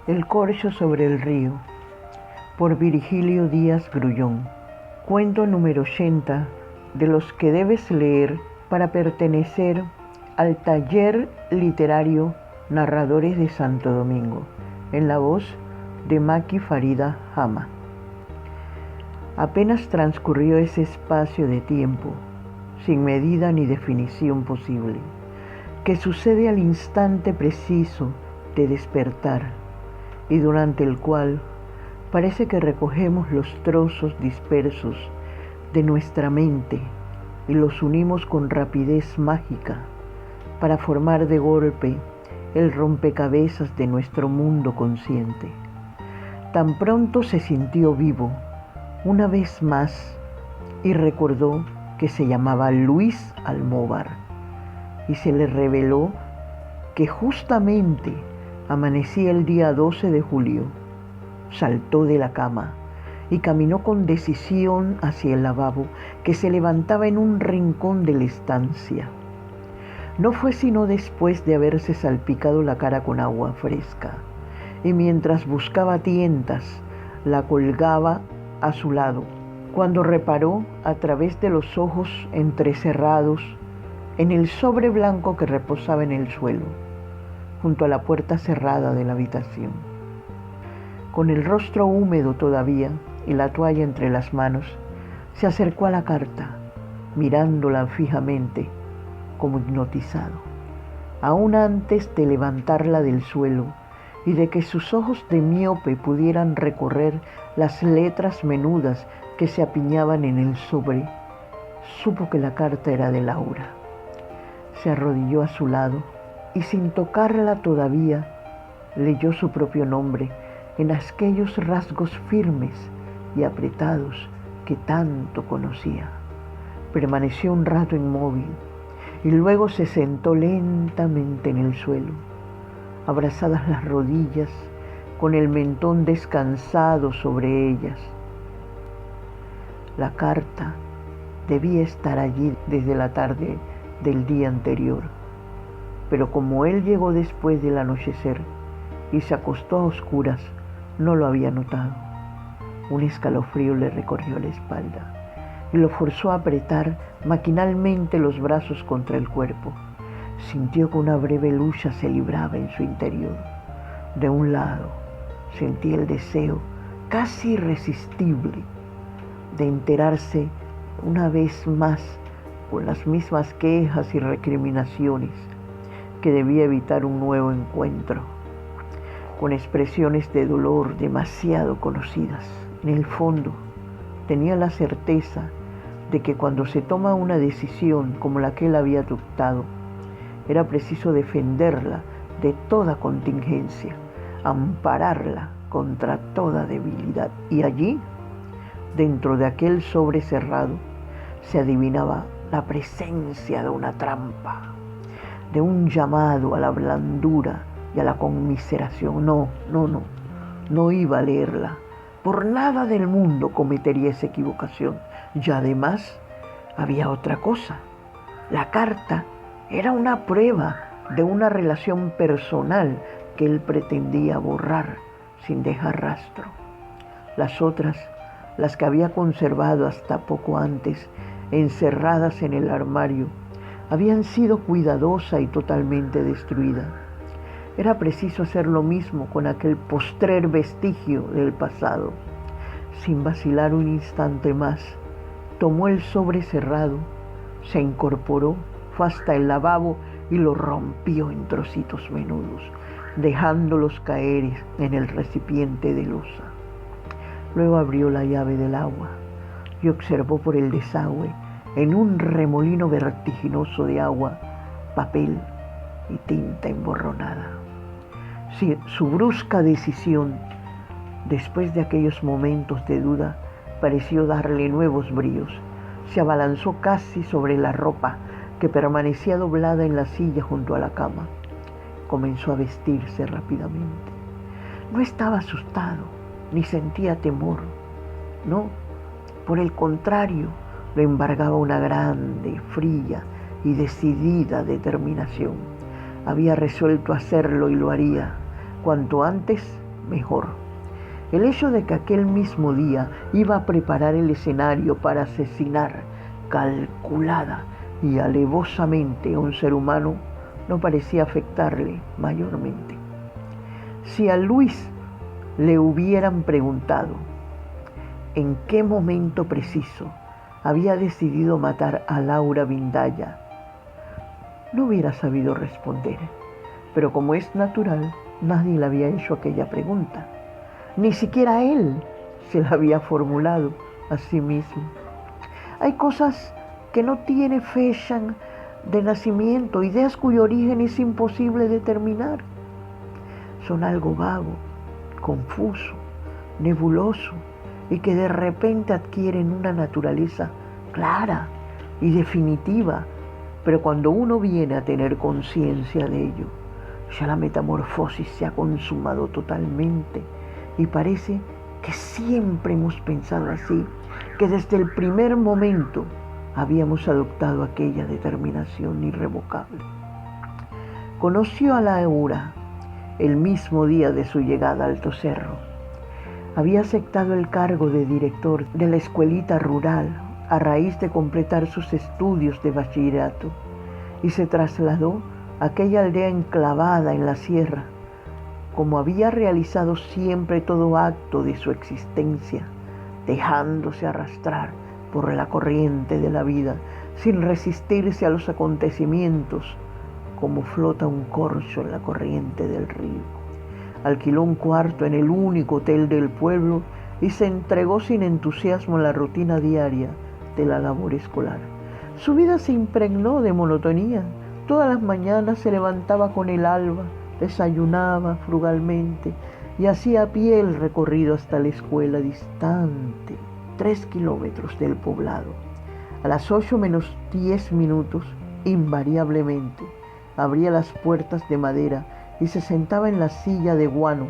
El corcho sobre el río, por Virgilio Díaz Grullón. Cuento número 80 de los que debes leer para pertenecer al taller literario Narradores de Santo Domingo, en la voz de Maki Farida Hama. Apenas transcurrió ese espacio de tiempo, sin medida ni definición posible, que sucede al instante preciso de despertar, y durante el cual parece que recogemos los trozos dispersos de nuestra mente y los unimos con rapidez mágica para formar de golpe el rompecabezas de nuestro mundo consciente. Tan pronto se sintió vivo una vez más y recordó que se llamaba Luis Almóvar, y se le reveló que justamente amanecía el día 12 de julio. Saltó de la cama y caminó con decisión hacia el lavabo que se levantaba en un rincón de la estancia. No fue sino después de haberse salpicado la cara con agua fresca, y mientras buscaba tientas la colgaba a su lado, cuando reparó a través de los ojos entrecerrados en el sobre blanco que reposaba en el suelo, junto a la puerta cerrada de la habitación. Con el rostro húmedo todavía y la toalla entre las manos, se acercó a la carta, mirándola fijamente, como hipnotizado. Aún antes de levantarla del suelo y de que sus ojos de miope pudieran recorrer las letras menudas que se apiñaban en el sobre, supo que la carta era de Laura. Se arrodilló a su lado y, sin tocarla todavía, leyó su propio nombre en aquellos rasgos firmes y apretados que tanto conocía. Permaneció un rato inmóvil y luego se sentó lentamente en el suelo, abrazadas las rodillas, con el mentón descansado sobre ellas. La carta debía estar allí desde la tarde del día anterior, pero como él llegó después del anochecer y se acostó a oscuras, no lo había notado. Un escalofrío le recorrió la espalda y lo forzó a apretar maquinalmente los brazos contra el cuerpo. Sintió que una breve lucha se libraba en su interior. De un lado, sentía el deseo casi irresistible de enterarse una vez más, con las mismas quejas y recriminaciones, que debía evitar un nuevo encuentro, con expresiones de dolor demasiado conocidas. En el fondo, tenía la certeza de que cuando se toma una decisión como la que él había adoptado, era preciso defenderla de toda contingencia, ampararla contra toda debilidad. Y allí, dentro de aquel sobre cerrado, se adivinaba la presencia de una trampa, de un llamado a la blandura y a la conmiseración. No iba a leerla. Por nada del mundo cometería esa equivocación. Y además había otra cosa. La carta era una prueba de una relación personal que él pretendía borrar sin dejar rastro. Las otras, las que había conservado hasta poco antes, encerradas en el armario, habían sido cuidadosa y totalmente destruida. Era preciso hacer lo mismo con aquel postrer vestigio del pasado. Sin vacilar un instante más, tomó el sobre cerrado, se incorporó, fue hasta el lavabo y lo rompió en trocitos menudos, dejándolos caer en el recipiente de loza. Luego abrió la llave del agua y observó por el desagüe, en un remolino vertiginoso de agua, papel y tinta emborronada. Su brusca decisión, después de aquellos momentos de duda, pareció darle nuevos bríos. Se abalanzó casi sobre la ropa que permanecía doblada en la silla junto a la cama. Comenzó a vestirse rápidamente. No estaba asustado, ni sentía temor. No, por el contrario, lo embargaba una grande, fría y decidida determinación. Había resuelto hacerlo y lo haría, cuanto antes mejor. El hecho de que aquel mismo día iba a preparar el escenario para asesinar calculada y alevosamente a un ser humano no parecía afectarle mayormente. Si a Luis le hubieran preguntado en qué momento preciso había decidido matar a Laura Vindaya, no hubiera sabido responder. Pero como es natural, nadie le había hecho aquella pregunta. Ni siquiera él se la había formulado a sí mismo. Hay cosas que no tienen fecha de nacimiento, ideas cuyo origen es imposible determinar. Son algo vago, confuso, nebuloso y que de repente adquieren una naturaleza clara y definitiva. Pero cuando uno viene a tener conciencia de ello, ya la metamorfosis se ha consumado totalmente y parece que siempre hemos pensado así, que desde el primer momento habíamos adoptado aquella determinación irrevocable. Conoció a Laura el mismo día de su llegada a Alto Cerro. Había aceptado el cargo de director de la escuelita rural a raíz de completar sus estudios de bachillerato y se trasladó a aquella aldea enclavada en la sierra. Como había realizado siempre todo acto de su existencia, dejándose arrastrar por la corriente de la vida, sin resistirse a los acontecimientos, como flota un corcho en la corriente del río. Alquiló un cuarto en el único hotel del pueblo y se entregó sin entusiasmo a la rutina diaria de la labor escolar. Su vida se impregnó de monotonía. Todas las mañanas se levantaba con el alba, desayunaba frugalmente y hacía a pie el recorrido hasta la escuela distante, 3 kilómetros del poblado. A las 8 menos 10 minutos, invariablemente, abría las puertas de madera y se sentaba en la silla de guano.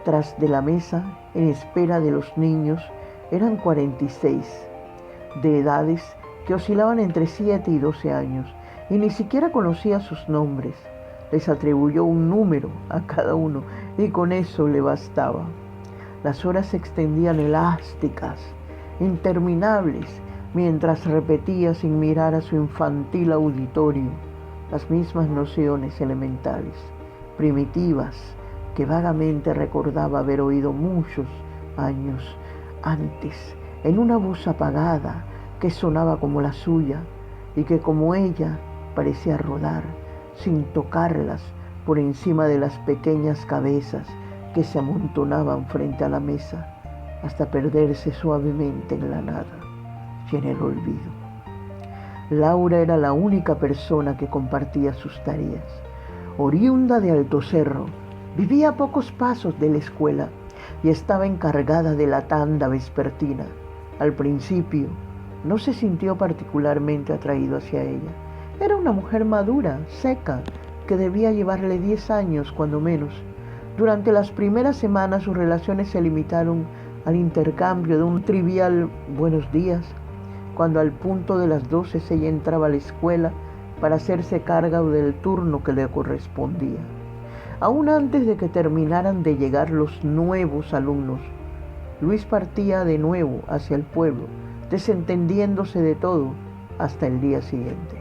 Tras de la mesa, en espera de los niños, eran 46, de edades que oscilaban entre 7 y 12 años, y ni siquiera conocía sus nombres. Les atribuyó un número a cada uno y con eso le bastaba. Las horas se extendían elásticas, interminables, mientras repetía sin mirar a su infantil auditorio las mismas nociones elementales, primitivas, que vagamente recordaba haber oído muchos años antes, en una voz apagada que sonaba como la suya y que como ella parecía rodar sin tocarlas por encima de las pequeñas cabezas que se amontonaban frente a la mesa hasta perderse suavemente en la nada y en el olvido. Laura era la única persona que compartía sus tareas. Oriunda de Alto Cerro, vivía a pocos pasos de la escuela y estaba encargada de la tanda vespertina. Al principio no se sintió particularmente atraído hacia ella. Era una mujer madura, seca, que debía llevarle 10 años cuando menos. Durante las primeras semanas sus relaciones se limitaron al intercambio de un trivial buenos días, cuando al punto de las 12 ella entraba a la escuela para hacerse cargo del turno que le correspondía. Aún antes de que terminaran de llegar los nuevos alumnos, Luis partía de nuevo hacia el pueblo, desentendiéndose de todo hasta el día siguiente.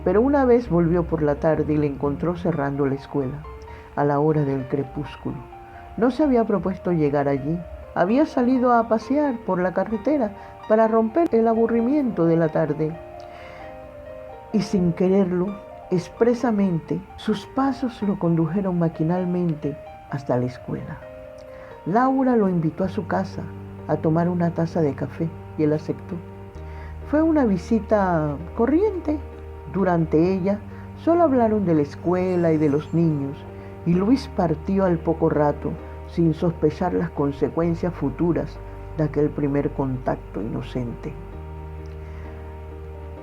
Pero una vez volvió por la tarde y le encontró cerrando la escuela, a la hora del crepúsculo. No se había propuesto llegar allí. Había salido a pasear por la carretera para romper el aburrimiento de la tarde. Y sin quererlo, expresamente, sus pasos lo condujeron maquinalmente hasta la escuela. Laura lo invitó a su casa a tomar una taza de café y él aceptó. Fue una visita corriente. Durante ella solo hablaron de la escuela y de los niños, y Luis partió al poco rato sin sospechar las consecuencias futuras de aquel primer contacto inocente.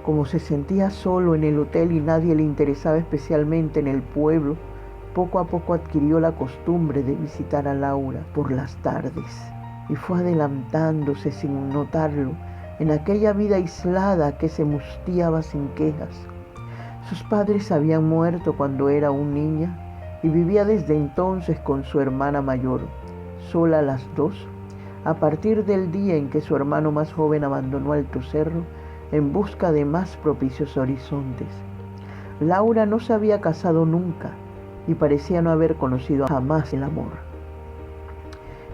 Como se sentía solo en el hotel y nadie le interesaba especialmente en el pueblo, poco a poco adquirió la costumbre de visitar a Laura por las tardes y fue adelantándose sin notarlo en aquella vida aislada que se mustiaba sin quejas. Sus padres habían muerto cuando era aún niña y vivía desde entonces con su hermana mayor, sola las dos, a partir del día en que su hermano más joven abandonó Alto Cerro en busca de más propicios horizontes. Laura no se había casado nunca y parecía no haber conocido jamás el amor.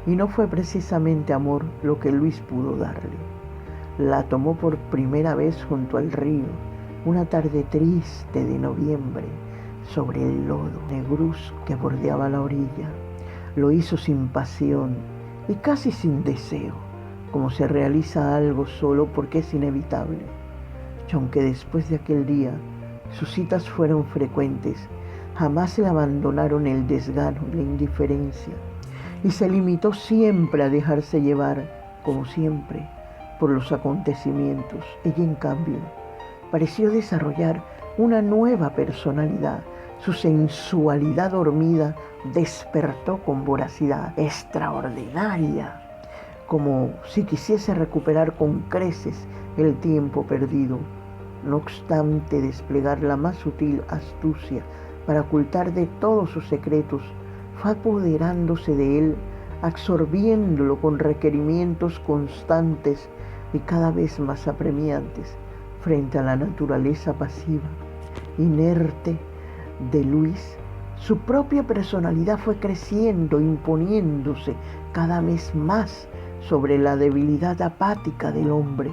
Y no fue precisamente amor lo que Luis pudo darle. La tomó por primera vez junto al río, una tarde triste de noviembre, sobre el lodo negruzco que bordeaba la orilla. Lo hizo sin pasión y casi sin deseo, como se realiza algo solo porque es inevitable. Y aunque después de aquel día sus citas fueron frecuentes, jamás le abandonaron el desgano y la indiferencia, y se limitó siempre a dejarse llevar, como siempre, por los acontecimientos. Ella, en cambio, pareció desarrollar una nueva personalidad. Su sensualidad dormida despertó con voracidad extraordinaria, como si quisiese recuperar con creces el tiempo perdido. No obstante desplegar la más sutil astucia para ocultar de todos sus secretos, fue apoderándose de él, absorbiéndolo con requerimientos constantes y cada vez más apremiantes frente a la naturaleza pasiva, inerte de Luis. Su propia personalidad fue creciendo, imponiéndose cada vez más sobre la debilidad apática del hombre.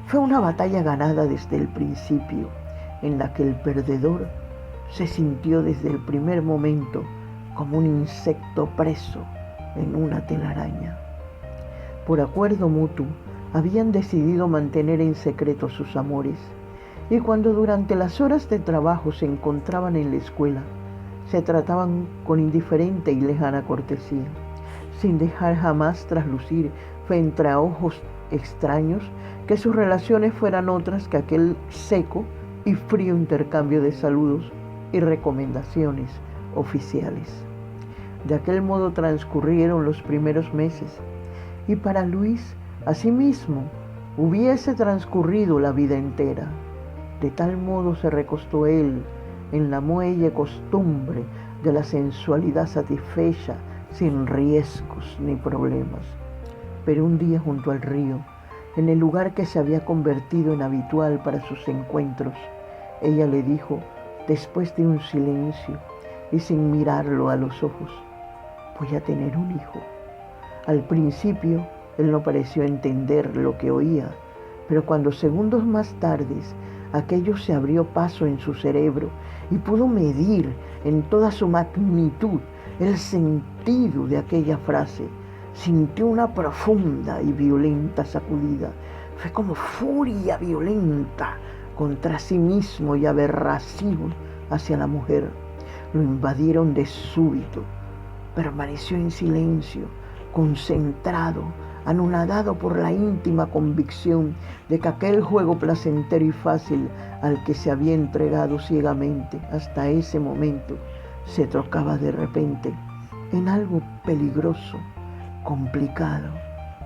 Fue una batalla ganada desde el principio, en la que el perdedor se sintió desde el primer momento como un insecto preso en una telaraña. Por acuerdo mutuo, habían decidido mantener en secreto sus amores, y cuando durante las horas de trabajo se encontraban en la escuela, se trataban con indiferente y lejana cortesía, sin dejar jamás traslucir frente a ojos extraños que sus relaciones fueran otras que aquel seco y frío intercambio de saludos y recomendaciones oficiales. De aquel modo transcurrieron los primeros meses, y para Luis, asimismo, hubiese transcurrido la vida entera. De tal modo se recostó él en la muelle costumbre de la sensualidad satisfecha, sin riesgos ni problemas. Pero un día, junto al río, en el lugar que se había convertido en habitual para sus encuentros, ella le dijo, después de un silencio y sin mirarlo a los ojos: voy a tener un hijo. Al principio él no pareció entender lo que oía, pero cuando segundos más tarde aquello se abrió paso en su cerebro y pudo medir en toda su magnitud el sentido de aquella frase, sintió una profunda y violenta sacudida. Fue como furia violenta contra sí mismo y aberración hacia la mujer. Lo invadieron de súbito. Permaneció en silencio, concentrado, anonadado por la íntima convicción de que aquel juego placentero y fácil al que se había entregado ciegamente hasta ese momento se trocaba de repente en algo peligroso, complicado,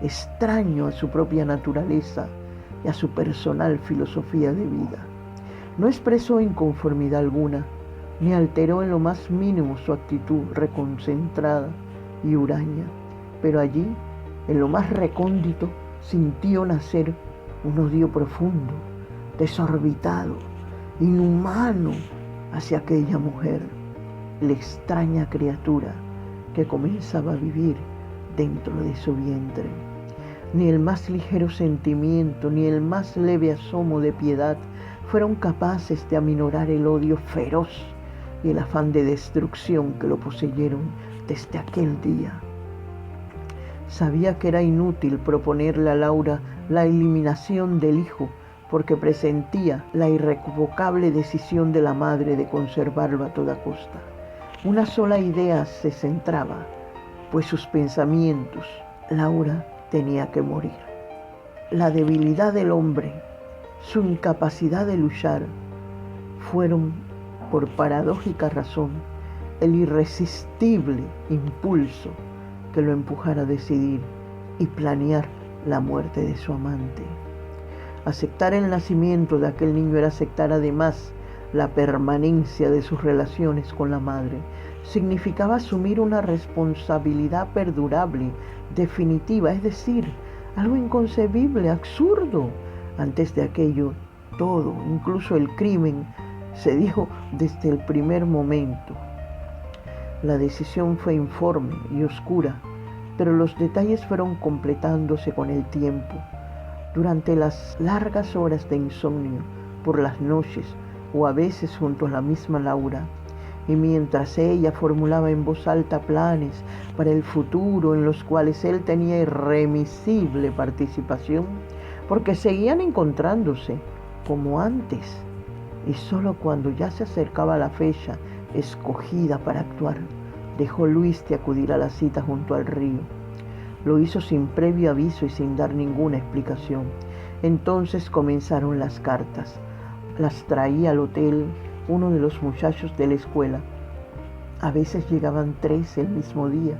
extraño a su propia naturaleza y a su personal filosofía de vida. No expresó inconformidad alguna, ni alteró en lo más mínimo su actitud reconcentrada y huraña, pero allí, en lo más recóndito, sintió nacer un odio profundo, desorbitado, inhumano hacia aquella mujer, la extraña criatura que comenzaba a vivir dentro de su vientre. Ni el más ligero sentimiento, ni el más leve asomo de piedad fueron capaces de aminorar el odio feroz y el afán de destrucción que lo poseyeron desde aquel día. Sabía que era inútil proponerle a Laura la eliminación del hijo, porque presentía la irrevocable decisión de la madre de conservarlo a toda costa. Una sola idea se centraba, pues sus pensamientos: Laura tenía que morir. La debilidad del hombre, su incapacidad de luchar, fueron, por paradójica razón, el irresistible impulso que lo empujara a decidir y planear la muerte de su amante. Aceptar el nacimiento de aquel niño era aceptar además la permanencia de sus relaciones con la madre. Significaba asumir una responsabilidad perdurable, definitiva, es decir, algo inconcebible, absurdo. Antes de aquello, todo, incluso el crimen, se dijo desde el primer momento. La decisión fue informe y oscura, pero los detalles fueron completándose con el tiempo. Durante las largas horas de insomnio, por las noches o a veces junto a la misma Laura, y mientras ella formulaba en voz alta planes para el futuro en los cuales él tenía irremisible participación, porque seguían encontrándose como antes, y solo cuando ya se acercaba la fecha escogida para actuar, dejó Luis de acudir a la cita junto al río. Lo hizo sin previo aviso y sin dar ninguna explicación. Entonces comenzaron las cartas. Las traía al hotel uno de los muchachos de la escuela. A veces llegaban 3 el mismo día.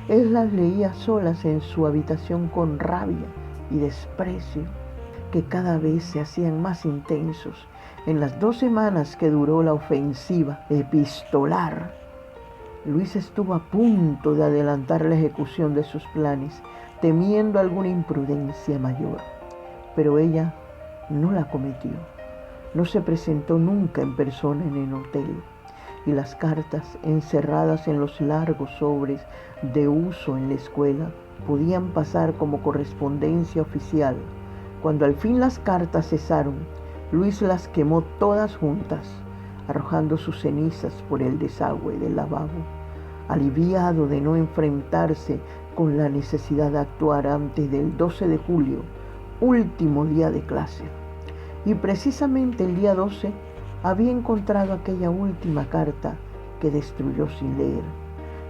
Él las leía solas en su habitación con rabia y desprecio, que cada vez se hacían más intensos. En las 2 semanas que duró la ofensiva epistolar, Luis estuvo a punto de adelantar la ejecución de sus planes, temiendo alguna imprudencia mayor. Pero ella no la cometió. No se presentó nunca en persona en el hotel, y las cartas, encerradas en los largos sobres de uso en la escuela, podían pasar como correspondencia oficial. Cuando al fin las cartas cesaron, Luis las quemó todas juntas, arrojando sus cenizas por el desagüe del lavabo, aliviado de no enfrentarse con la necesidad de actuar antes del 12 de julio, último día de clase. Y precisamente el día 12 había encontrado aquella última carta que destruyó sin leer,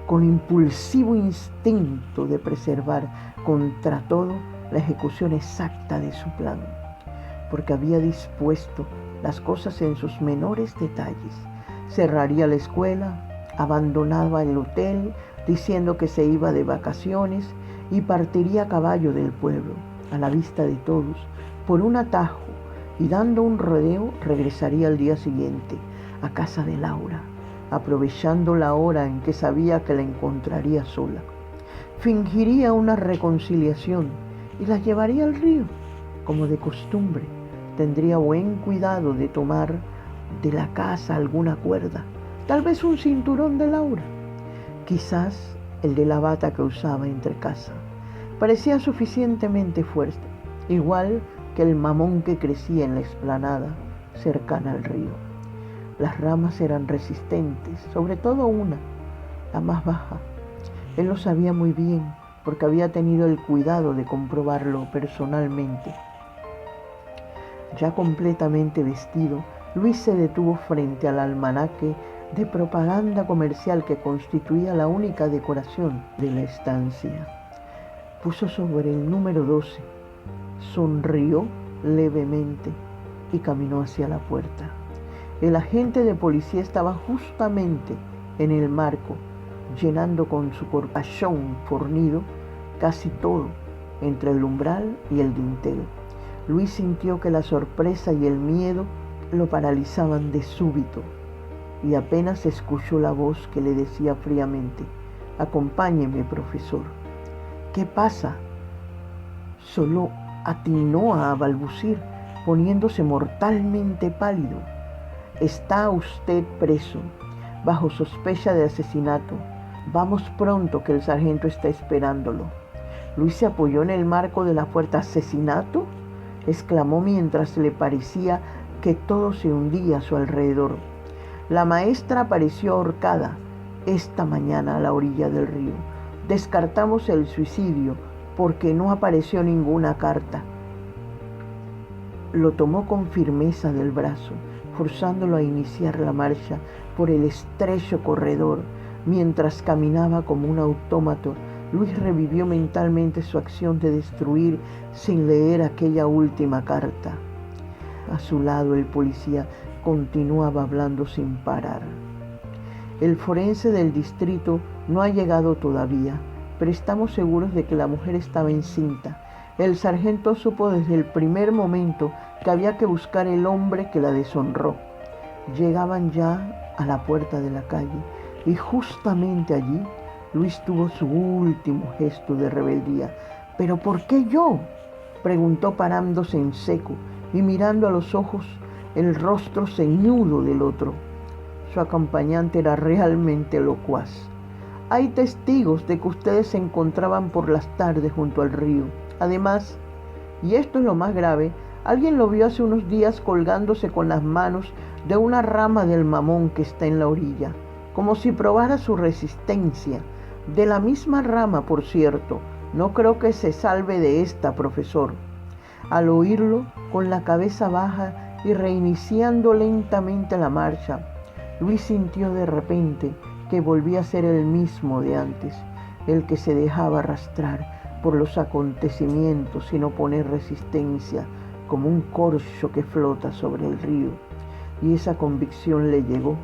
con impulsivo instinto de preservar contra todo la ejecución exacta de su plan, porque había dispuesto las cosas en sus menores detalles. Cerraría la escuela, abandonaba el hotel diciendo que se iba de vacaciones y partiría a caballo del pueblo, a la vista de todos, por un atajo, y dando un rodeo regresaría al día siguiente a casa de Laura, aprovechando la hora en que sabía que la encontraría sola. Fingiría una reconciliación y la llevaría al río, como de costumbre. Tendría buen cuidado de tomar de la casa alguna cuerda, tal vez un cinturón de Laura, quizás el de la bata que usaba entre casa. Parecía suficientemente fuerte, igual que el mamón que crecía en la explanada cercana al río. Las ramas eran resistentes, sobre todo una, la más baja. Él lo sabía muy bien porque había tenido el cuidado de comprobarlo personalmente. Ya completamente vestido, Luis se detuvo frente al almanaque de propaganda comercial que constituía la única decoración de la estancia. Puso sobre el número 12, sonrió levemente y caminó hacia la puerta. El agente de policía estaba justamente en el marco, llenando con su corpachón fornido casi todo entre el umbral y el dintel. Luis sintió que la sorpresa y el miedo lo paralizaban de súbito, y apenas escuchó la voz que le decía fríamente: «Acompáñeme, profesor». «¿Qué pasa?», solo atinó a balbucir, poniéndose mortalmente pálido. «Está usted preso, bajo sospecha de asesinato. Vamos pronto, que el sargento está esperándolo». Luis se apoyó en el marco de la puerta. «¿Asesinato?», exclamó mientras le parecía que todo se hundía a su alrededor. «La maestra apareció ahorcada esta mañana a la orilla del río. Descartamos el suicidio porque no apareció ninguna carta». Lo tomó con firmeza del brazo, forzándolo a iniciar la marcha por el estrecho corredor. Mientras caminaba como un autómato, Luis revivió mentalmente su acción de destruir sin leer aquella última carta. A su lado el policía continuaba hablando sin parar. «El forense del distrito no ha llegado todavía, pero estamos seguros de que la mujer estaba encinta. El sargento supo desde el primer momento que había que buscar el hombre que la deshonró. Llegaban ya a la puerta de la calle y justamente allí Luis tuvo su último gesto de rebeldía. ¿Pero por qué yo?, preguntó parándose en seco y mirando a los ojos el rostro ceñudo del otro. Su acompañante era realmente locuaz. Hay testigos de que ustedes se encontraban por las tardes junto al río. Además, y esto es lo más grave, alguien lo vio hace unos días colgándose con las manos de una rama del mamón que está en la orilla, como si probara su resistencia. De la misma rama, por cierto. No creo que se salve de esta, profesor. Al oírlo, con la cabeza baja y reiniciando lentamente la marcha, Luis sintió de repente que volvía a ser el mismo de antes, el que se dejaba arrastrar por los acontecimientos sin oponer resistencia, como un corcho que flota sobre el río. Y esa convicción le llegó,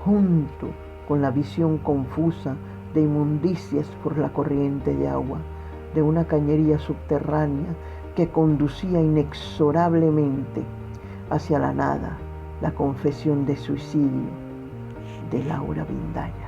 junto con la visión confusa de inmundicias por la corriente de agua, de una cañería subterránea que conducía inexorablemente hacia la nada, la confesión de suicidio de Laura Vindaño.